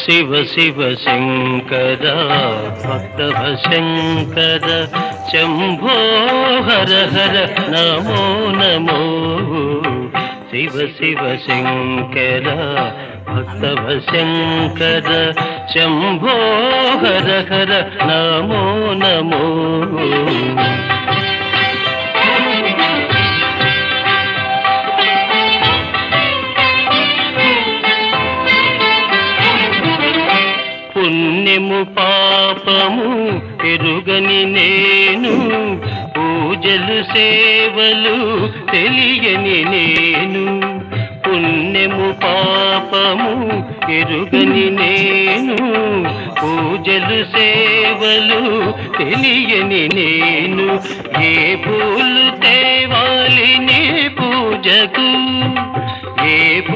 శివ శివ శంకర భక్తవ శంకర శంభో హర హర నమో నమో శివ శివ శంకర భక్తవ శంకర శంభో హర హర నమో నమో పుణ్యము పాపము ఎరుగని నేను పూజలు సేవలు తెలియని నేను పుణ్యము పాపము ఎరుగని నేను పూజలు సేవలు తెలియని నేను ఏ పూలు తేవాలి నీ పూజకు ఏ